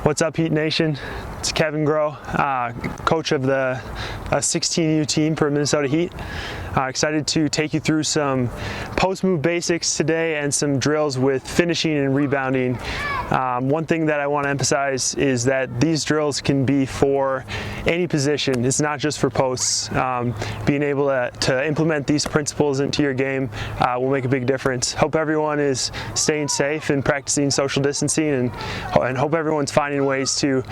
What's up, Heat Nation? It's Kevin Groh, coach of the 16U team for Minnesota Heat. Excited to take you through some post-move basics today and some drills with finishing and rebounding. One thing that I want to emphasize is that these drills can be for any position. It's not just for posts. Being able to implement these principles into your game will make a big difference. Hope everyone is staying safe and practicing social distancing, and hope everyone's finding ways to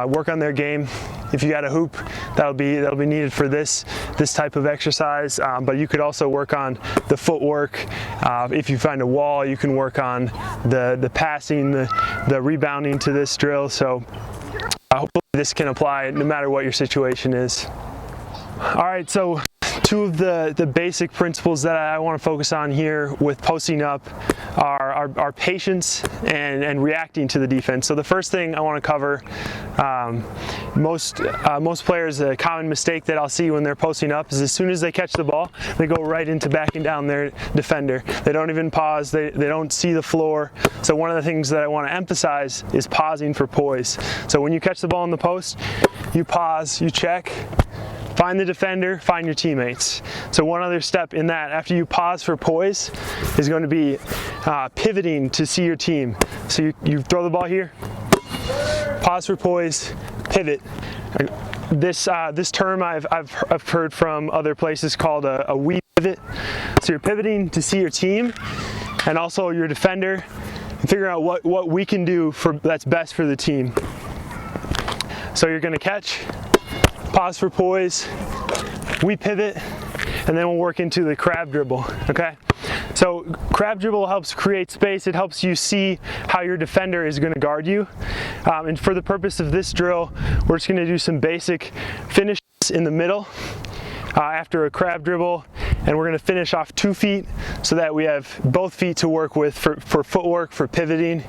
work on their game. If you got a hoop, that'll be needed for this type of exercise. But you could also work on the footwork. If you find a wall, you can work on the passing, the rebounding to this drill. So hopefully this can apply no matter what your situation is. All right, so two of the basic principles that I want to focus on here with posting up are patience and reacting to the defense. So the first thing I want to cover, most players, a common mistake that I'll see when they're posting up is as soon as they catch the ball, they go right into backing down their defender. They don't even pause, they don't see the floor. So one of the things that I want to emphasize is pausing for poise. So when you catch the ball in the post, you pause, you check, find the defender, find your teammates. So one other step in that, after you pause for poise, is going to be pivoting to see your team. So you throw the ball here, pause for poise, pivot. This term I've heard from other places called a we pivot. So you're pivoting to see your team and also your defender, and figure out what we can do that's best for the team. So you're going to catch, pause for poise, we pivot, and then we'll work into the crab dribble, okay? So crab dribble helps create space. It helps you see how your defender is going to guard you. And for the purpose of this drill, we're just going to do some basic finishes in the middle after a crab dribble, and we're going to finish off 2 feet so that we have both feet to work with for footwork, for pivoting.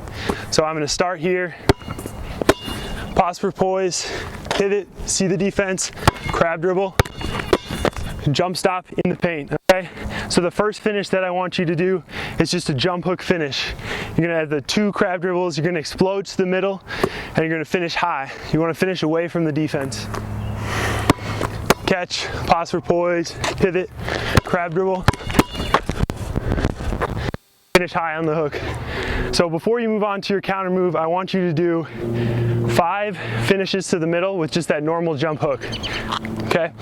So I'm going to start here, pause for poise, pivot, see the defense, crab dribble, jump stop in the paint, okay? So the first finish that I want you to do is just a jump hook finish. You're gonna have the 2 crab dribbles, you're gonna explode to the middle, and you're gonna finish high. You wanna finish away from the defense. Catch, pause for poise, pivot, crab dribble, finish high on the hook. So before you move on to your counter move, I want you to do 5 finishes to the middle with just that normal jump hook, okay?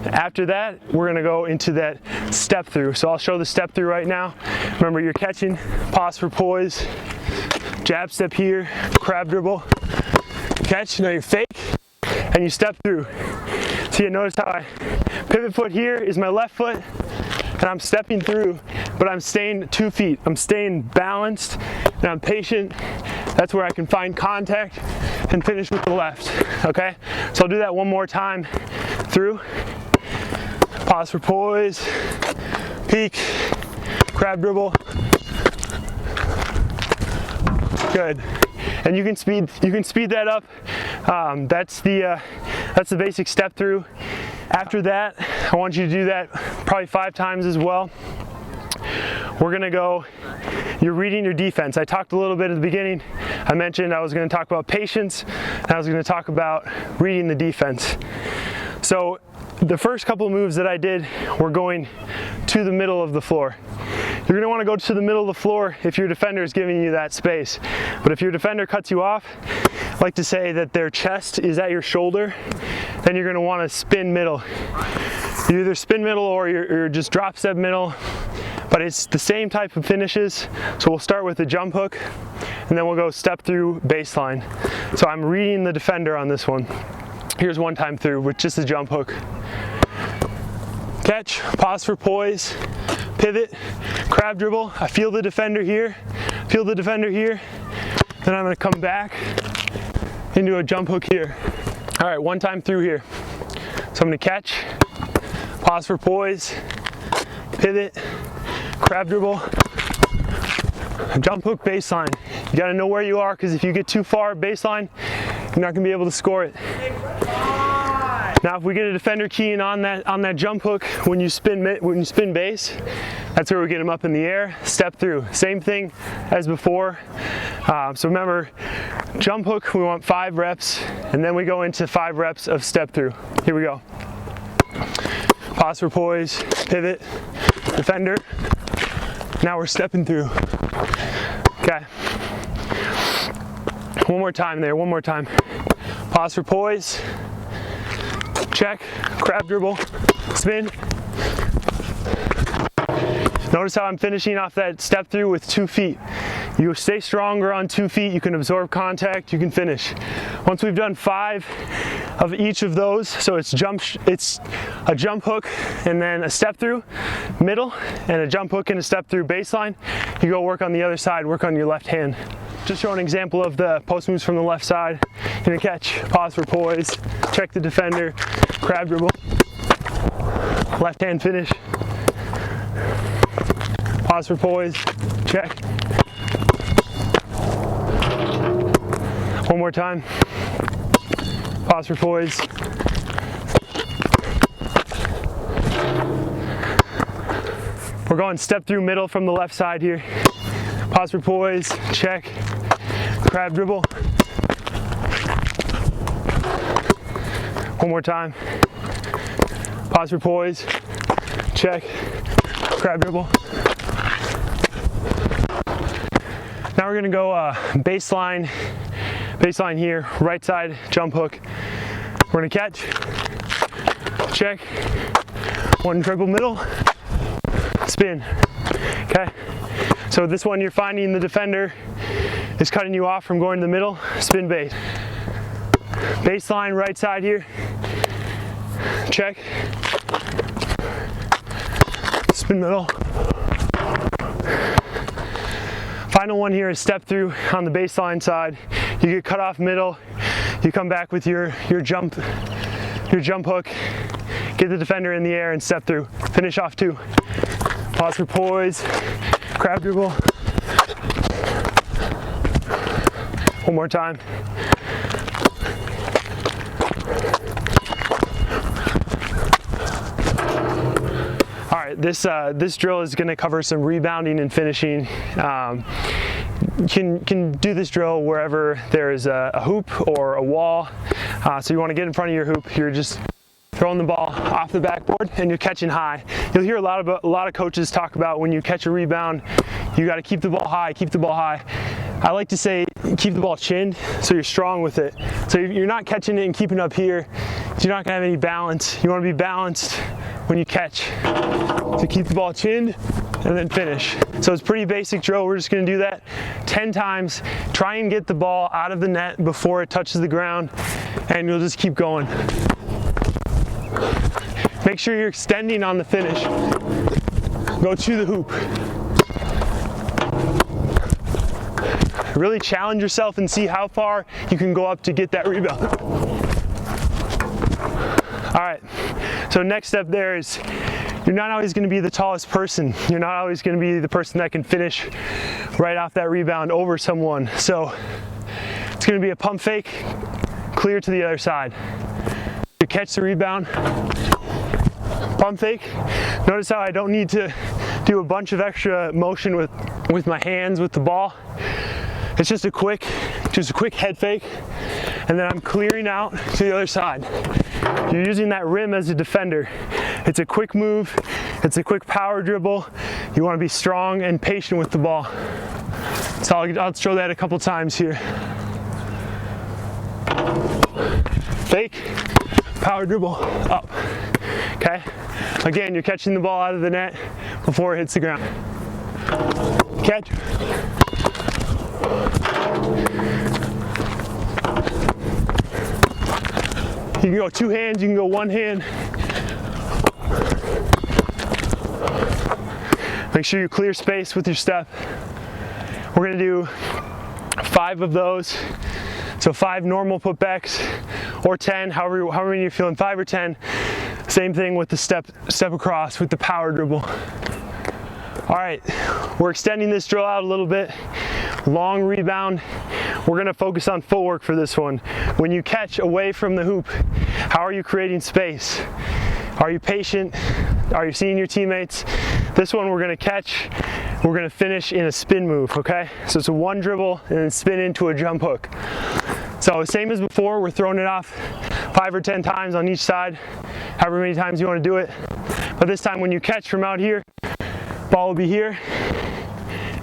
After that, we're gonna go into that step through. So I'll show the step through right now. Remember, you're catching, pause for poise, jab step here, crab dribble, catch, now you fake, and you step through. So you notice how I pivot foot here is my left foot, and I'm stepping through, but I'm staying 2 feet. I'm staying balanced, and I'm patient. That's where I can find contact and finish with the left, okay? So I'll do that one more time through. Pause for poise, peek, crab dribble. Good. And you can speed that up. That's the basic step through. After that, I want you to do that probably 5 times as well. We're gonna go, you're reading your defense. I talked a little bit at the beginning. I mentioned I was gonna talk about patience, and I was gonna talk about reading the defense. So the first couple of moves that I did were going to the middle of the floor. You're gonna wanna go to the middle of the floor if your defender is giving you that space. But if your defender cuts you off, I like to say that their chest is at your shoulder, then you're gonna wanna spin middle. You either spin middle or you're just drop step middle, but it's the same type of finishes. So we'll start with the jump hook, and then we'll go step through baseline. So I'm reading the defender on this one. Here's one time through with just a jump hook. Catch, pause for poise, pivot, crab dribble. I feel the defender here, then I'm gonna come back into a jump hook here. All right, one time through here. So I'm gonna catch, pause for poise, pivot, crab dribble, jump hook baseline. You gotta know where you are, because if you get too far baseline, you're not gonna be able to score it. Now if we get a defender keying on that jump hook when you spin base, that's where we get them up in the air, step through. Same thing as before. So remember, jump hook, we want 5 reps, and then we go into 5 reps of step through. Here we go. Pause for poise, pivot, defender. Now we're stepping through. Okay. One more time there, one more time. Pause for poise. Check, crab dribble, spin. Notice how I'm finishing off that step through with 2 feet. You stay stronger on 2 feet, you can absorb contact, you can finish. Once we've done 5 of each of those, so it's a jump hook and then a step through, middle, and a jump hook and a step through baseline, you go work on the other side, work on your left hand. Just show an example of the post moves from the left side. Gonna catch, pause for poise, check the defender, crab dribble, left hand finish, pause for poise, check. One more time, pause for poise. We're going step through middle from the left side here. Pause for poise, check, crab dribble. One more time. Pause for poise, check, crab dribble. Now we're gonna go baseline here, right side jump hook. We're gonna catch, check, 1 dribble middle, spin, okay? So this one you're finding the defender is cutting you off from going to the middle, spin base. Baseline right side here, check, spin middle. Final one here is step through on the baseline side. You get cut off middle, you come back with your jump hook, get the defender in the air and step through. Finish off 2. Pause for poise, crab dribble. One more time. All right, this drill is going to cover some rebounding and finishing. You can do this drill wherever there is a hoop or a wall. So you want to get in front of your hoop. You're just throwing the ball off the backboard and you're catching high. You'll hear a lot of coaches talk about when you catch a rebound, you got to keep the ball high, keep the ball high. I like to say keep the ball chinned so you're strong with it. So you're not catching it and keeping up here. You're not going to have any balance. You want to be balanced when you catch. So keep the ball chinned and then finish. So it's a pretty basic drill. We're just going to do that 10 times. Try and get the ball out of the net before it touches the ground, and you'll just keep going. Make sure you're extending on the finish. Go to the hoop. Really challenge yourself and see how far you can go up to get that rebound. All right, so next step there is you're not always going to be the tallest person. You're not always going to be the person that can finish right off that rebound over someone. So it's going to be a pump fake, clear to the other side. You catch the rebound, pump fake. Notice how I don't need to do a bunch of extra motion with my hands with the ball. It's just a quick head fake, and then I'm clearing out to the other side. You're using that rim as a defender. It's a quick move, it's a quick power dribble. You want to be strong and patient with the ball. So I'll show that a couple times here. Fake, power dribble, up. Okay? Again, you're catching the ball out of the net before it hits the ground. Catch. You can go 2 hands, you can go 1 hand. Make sure you clear space with your step. We're going to do 5 of those. So 5 normal putbacks or 10, however many you're feeling, 5 or 10. Same thing with the step across with the power dribble. All right, we're extending this drill out a little bit. long rebound. We're gonna focus on footwork for this one. When you catch away from the hoop, how are you creating space? Are you patient? Are you seeing your teammates? This one we're gonna catch, we're gonna finish in a spin move, okay? So it's a one dribble and then spin into a jump hook. So same as before, we're throwing it off 5 or 10 times on each side, however many times you wanna do it. But this time when you catch from out here, ball will be here,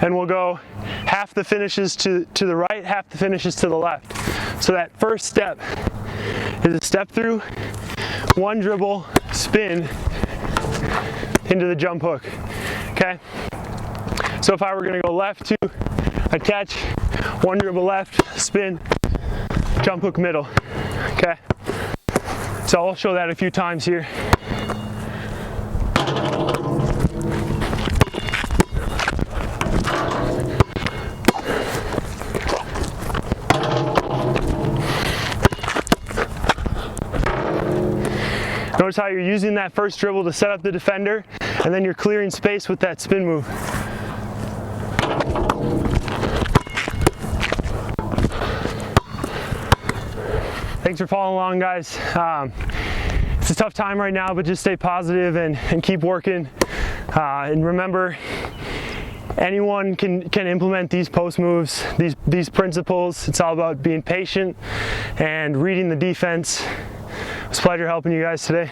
and we'll go half the finishes to the right, half the finishes to the left. So that first step is a step through, one dribble, spin into the jump hook, okay? So if I were gonna go left two, I'd catch, one dribble left, spin, jump hook middle, okay? So I'll show that a few times here. Notice how you're using that first dribble to set up the defender, and then you're clearing space with that spin move. Thanks for following along, guys. It's a tough time right now, but just stay positive and keep working. And remember, anyone can implement these post moves, these principles. It's all about being patient and reading the defense. It was a pleasure helping you guys today.